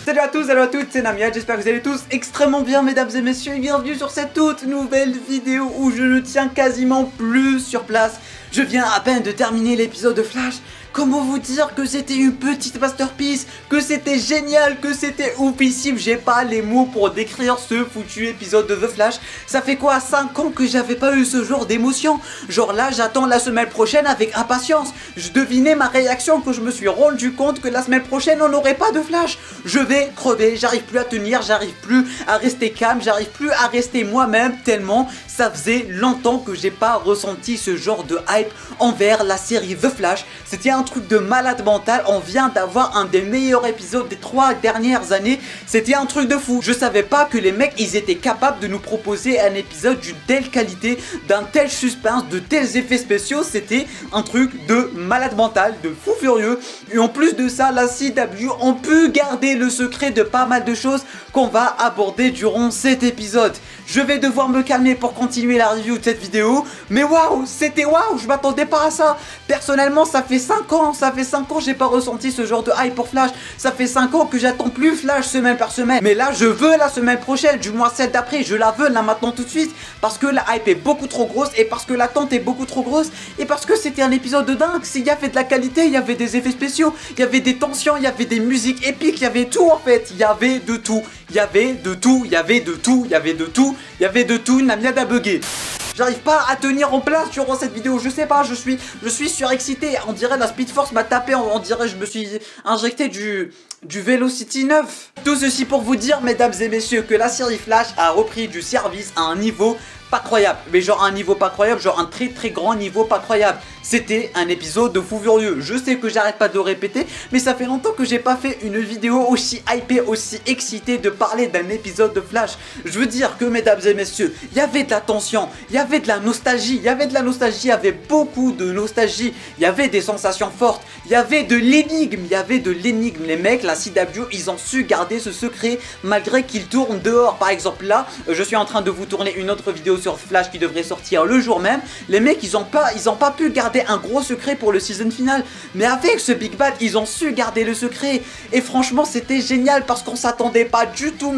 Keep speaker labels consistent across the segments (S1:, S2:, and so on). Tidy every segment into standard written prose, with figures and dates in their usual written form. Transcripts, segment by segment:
S1: Salut à tous, salut à toutes, c'est Namia, j'espère que vous allez tous extrêmement bien mesdames et messieurs et bienvenue sur cette toute nouvelle vidéo où je ne tiens quasiment plus sur place. Je viens à peine de terminer l'épisode de Flash. Comment vous dire que c'était une petite masterpiece, que c'était génial, que c'était oufissime. J'ai pas les mots pour décrire ce foutu épisode de The Flash. Ça fait quoi, 5 ans que j'avais pas eu ce genre d'émotion. Genre là, j'attends la semaine prochaine avec impatience. Je devinais ma réaction quand je me suis rendu compte que la semaine prochaine on n'aurait pas de Flash. Je vais crever, j'arrive plus à tenir, j'arrive plus à rester calme, j'arrive plus à rester moi-même tellement ça faisait longtemps que j'ai pas ressenti ce genre de hype envers la série The Flash. C'était un truc de malade mental, on vient d'avoir un des meilleurs épisodes des 3 dernières années. C'était un truc de fou, je savais pas que les mecs ils étaient capables de nous proposer un épisode d'une telle qualité, d'un tel suspense, de tels effets spéciaux. C'était un truc de malade mental, de fou furieux. Et en plus de ça, la CW ont pu garder le secret de pas mal de choses qu'on va aborder durant cet épisode. Je vais devoir me calmer pour continuer la review de cette vidéo. Mais waouh, c'était waouh, je m'attendais pas à ça. Personnellement, ça fait 5 ans j'ai pas ressenti ce genre de hype pour Flash. Ça fait 5 ans que j'attends plus Flash semaine par semaine. Mais là, je veux la semaine prochaine, du moins celle d'après, je la veux là maintenant tout de suite. Parce que la hype est beaucoup trop grosse et parce que l'attente est beaucoup trop grosse. Et parce que c'était un épisode de dingue. S'il y avait de la qualité, il y avait des effets spéciaux, il y avait des tensions, il y avait des musiques épiques, il y avait tout en fait. Il y avait de tout. Il y avait de tout, il y avait de tout, il y avait de tout, il y avait de tout, Namia a bugué. J'arrive pas à tenir en place durant cette vidéo, je sais pas, je suis surexcité. On dirait la Speed Force m'a tapé, on dirait je me suis injecté du Velocity 9. Tout ceci pour vous dire, mesdames et messieurs, que la série Flash a repris du service à un niveau pas croyable. Mais genre un niveau pas croyable, genre un très très grand niveau pas croyable. C'était un épisode de fou furieux. Je sais que j'arrête pas de le répéter, mais ça fait longtemps que j'ai pas fait une vidéo aussi hypée, aussi excitée de parler d'un épisode de Flash. Je veux dire que mesdames et messieurs, il y avait de la tension, il y avait de la nostalgie, il y avait beaucoup de nostalgie, il y avait des sensations fortes, il y avait de l'énigme, Les mecs, la CW, ils ont su garder ce secret malgré qu'ils tournent dehors. Par exemple là, je suis en train de vous tourner une autre vidéo sur Flash qui devrait sortir le jour même. Les mecs, ils ont pas pu garder un gros secret pour le season final, mais avec ce Big Bad ils ont su garder le secret et franchement c'était génial parce qu'on s'attendait pas du tout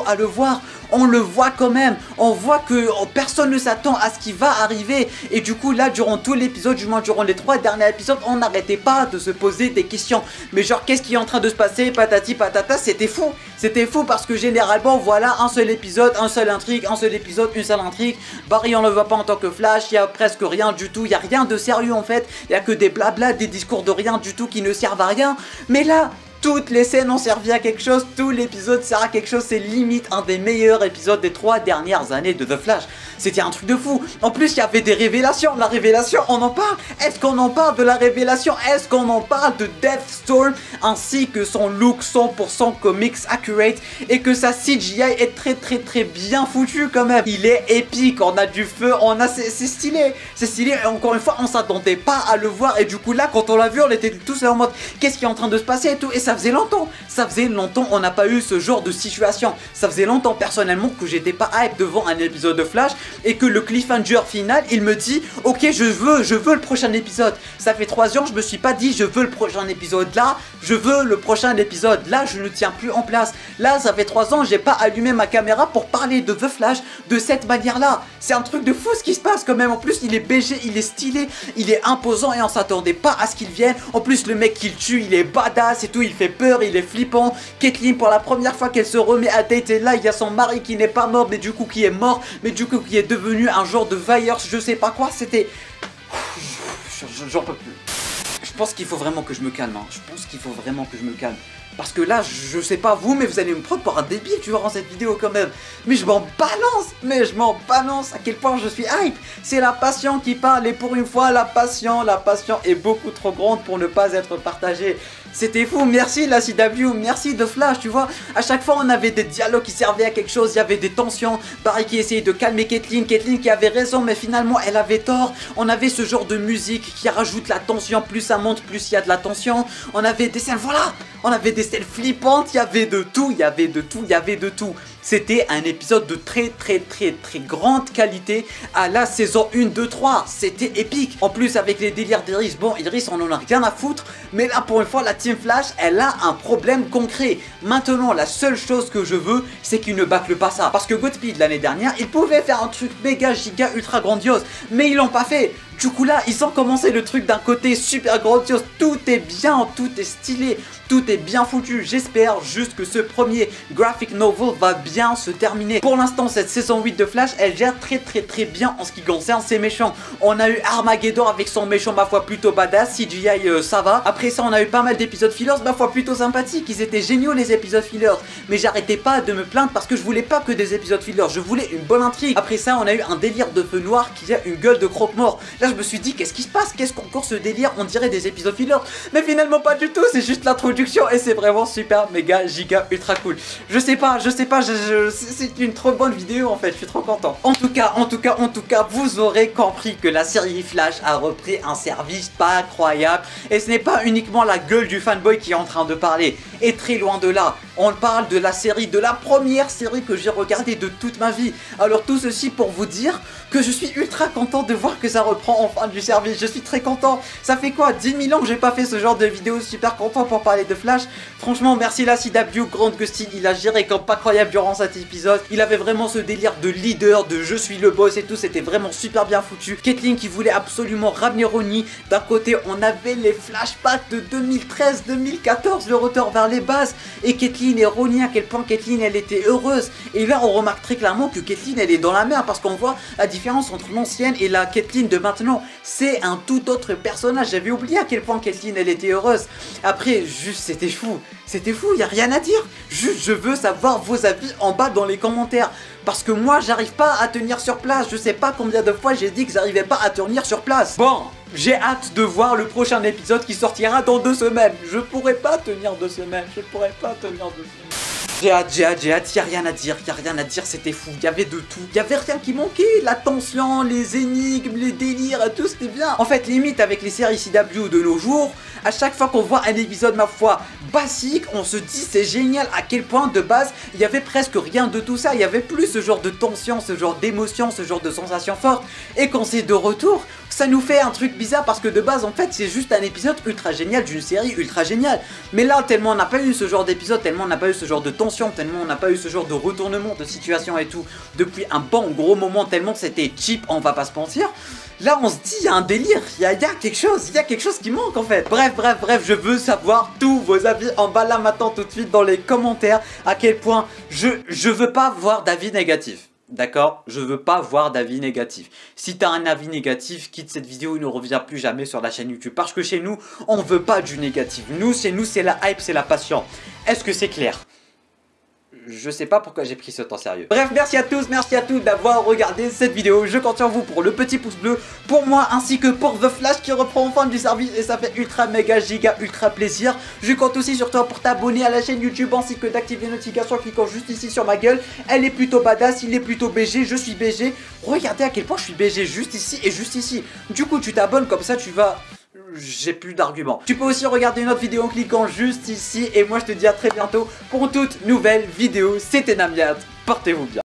S1: à le voir. On le voit quand même, on voit que personne ne s'attend à ce qui va arriver et du coup là durant tout l'épisode, du moins durant les 3 derniers épisodes, on n'arrêtait pas de se poser des questions, mais genre qu'est-ce qui est en train de se passer, patati patata. C'était fou parce que généralement voilà un seul épisode, un seul intrigue, un seul épisode, une seule intrigue. Barry on le voit pas en tant que Flash, il y a presque rien du tout, il y a rien de sérieux en fait, il y a que des blabla, des discours de rien du tout qui ne servent à rien. Mais là toutes les scènes ont servi à quelque chose, tout l'épisode sert à quelque chose, c'est limite un des meilleurs épisodes des 3 dernières années de The Flash. C'était un truc de fou. En plus, il y avait des révélations. La révélation, on en parle. Est-ce qu'on en parle de la révélation? Est-ce qu'on en parle de Deathstorm ainsi que son look 100% comics accurate et que sa CGI est très bien foutu quand même. Il est épique, on a du feu, c'est stylé. C'est stylé et encore une fois, on s'attendait pas à le voir et du coup là, quand on l'a vu, on était tous en mode qu'est-ce qui est en train de se passer et tout. Et ça faisait longtemps on n'a pas eu ce genre de situation. Ça faisait longtemps personnellement que j'étais pas hype devant un épisode de Flash et que le cliffhanger final il me dit ok je veux le prochain épisode. Ça fait 3 ans je me suis pas dit je veux le prochain épisode là, je veux le prochain épisode là, je ne tiens plus en place. Là ça fait 3 ans j'ai pas allumé ma caméra pour parler de The Flash de cette manière là. C'est un truc de fou ce qui se passe quand même. En plus il est BG, il est stylé, il est imposant et on s'attendait pas à ce qu'il vienne. En plus le mec qu'il tue il est badass et tout, il fait peur, il est flippant. Caitlyn pour la première fois qu'elle se remet à dater là, il y a son mari qui n'est pas mort mais du coup qui est mort, mais du coup qui est devenu un genre de virus, je sais pas quoi, c'était... J'en peux plus. Je pense qu'il faut vraiment que je me calme, hein. Parce que là, je sais pas vous, mais vous allez me prendre pour un débile durant cette vidéo quand même. Mais je m'en balance, à quel point je suis hype. C'est la passion qui parle et pour une fois, la passion est beaucoup trop grande pour ne pas être partagée. C'était fou, merci la CW, merci The Flash, tu vois. À chaque fois on avait des dialogues qui servaient à quelque chose, il y avait des tensions. Barry qui essayait de calmer Caitlyn qui avait raison mais finalement elle avait tort. On avait ce genre de musique qui rajoute la tension, plus ça monte plus il y a de la tension. On avait des scènes, voilà, on avait des scènes flippantes, il y avait de tout. C'était un épisode de très grande qualité à la saison 1, 2, 3. C'était épique. En plus avec les délires d'Iris, bon Iris on en a rien à foutre. Mais là pour une fois la Team Flash elle a un problème concret. Maintenant la seule chose que je veux c'est qu'ils ne bâclent pas ça. Parce que Godspeed l'année dernière il pouvait faire un truc méga giga ultra grandiose. Mais ils l'ont pas fait. Du coup là ils ont commencé le truc d'un côté super grandiose. Tout est bien, tout est stylé, tout est bien foutu. J'espère juste que ce premier graphic novel va bien se terminer. Pour l'instant cette saison 8 de Flash elle gère très bien en ce qui concerne ses méchants. On a eu Armageddon avec son méchant ma foi plutôt badass. CGI ça va. Après ça on a eu pas mal d'épisodes fillers ma foi plutôt sympathiques. Ils étaient géniaux les épisodes fillers. Mais j'arrêtais pas de me plaindre parce que je voulais pas que des épisodes fillers. Je voulais une bonne intrigue. Après ça on a eu un délire de feu noir qui a une gueule de croque-mort. Là je me suis dit qu'est-ce qui se passe, qu'est-ce qu'encore ce délire, on dirait des épisodes fillers. Mais finalement pas du tout, c'est juste l'introduction et c'est vraiment super méga giga ultra cool. Je sais pas, c'est une trop bonne vidéo en fait, je suis trop content. En tout cas, vous aurez compris que la série Flash a repris un service pas incroyable. Et ce n'est pas uniquement la gueule du fanboy qui est en train de parler. Et très loin de là, on parle de la série, de la première série que j'ai regardée de toute ma vie. Alors tout ceci pour vous dire que je suis ultra content de voir que ça reprend enfin du service. Je suis très content. Ça fait quoi 10 000 ans que j'ai pas fait ce genre de vidéo, super content pour parler de Flash. Franchement merci la CW, Grant Gustin, il a géré comme pas croyable durant cet épisode. Il avait vraiment ce délire de leader, de je suis le boss et tout, c'était vraiment super bien foutu. Caitlyn qui voulait absolument ramener Ronnie. D'un côté on avait les flashbacks de 2013-2014, le retour vers les bases. Et Caitlyn et Ronnie, à quel point Caitlyn elle était heureuse. Et là on remarque très clairement que Caitlyn elle est dans la merde parce qu'on voit la différence entre l'ancienne et la Caitlyn de maintenant. C'est un tout autre personnage, j'avais oublié à quel point Caitlyn elle était heureuse. Après juste c'était fou, y a rien à dire. Juste je veux savoir vos avis en bas dans les commentaires. Parce que moi j'arrive pas à tenir sur place. Je sais pas combien de fois j'ai dit que j'arrivais pas à tenir sur place. Bon, j'ai hâte de voir le prochain épisode qui sortira dans 2 semaines. Je pourrais pas tenir 2 semaines. J'ai hâte, y'a rien à dire, c'était fou, il y avait de tout. Il y avait rien qui manquait, la tension, les énigmes, les délires, tout c'était bien. En fait, limite avec les séries CW de nos jours, à chaque fois qu'on voit un épisode ma foi basique, on se dit c'est génial à quel point de base, il y avait presque rien de tout ça. Il y avait plus ce genre de tension, ce genre d'émotion, ce genre de sensation forte. Et quand c'est de retour, ça nous fait un truc bizarre parce que de base en fait c'est juste un épisode ultra génial d'une série ultra géniale. Mais là tellement on n'a pas eu ce genre d'épisode, tellement on n'a pas eu ce genre de tension, tellement on n'a pas eu ce genre de retournement de situation et tout depuis un bon gros moment, tellement c'était cheap, on va pas se mentir. Là on se dit il y a un délire, il y a quelque chose qui manque en fait. Bref, je veux savoir tous vos avis en bas là maintenant tout de suite dans les commentaires. À quel point je veux pas voir d'avis négatifs. D'accord? Je veux pas voir d'avis négatif. Si t'as un avis négatif, quitte cette vidéo et ne reviens plus jamais sur la chaîne YouTube. Parce que chez nous, on veut pas du négatif. Chez nous, c'est la hype, c'est la passion. Est-ce que c'est clair? Je sais pas pourquoi j'ai pris ce temps sérieux. Bref, merci à tous d'avoir regardé cette vidéo. Je compte sur vous pour le petit pouce bleu pour moi ainsi que pour The Flash qui reprend enfin du service et ça fait ultra méga giga ultra plaisir. Je compte aussi sur toi pour t'abonner à la chaîne YouTube ainsi que d'activer les notifications en cliquant juste ici sur ma gueule. Elle est plutôt badass, il est plutôt BG, je suis BG. Regardez à quel point je suis BG juste ici et juste ici. Du coup, tu t'abonnes comme ça, tu vas... J'ai plus d'arguments. Tu peux aussi regarder une autre vidéo en cliquant juste ici. Et moi je te dis à très bientôt pour une toute nouvelle vidéo. C'était Namiat, portez-vous bien.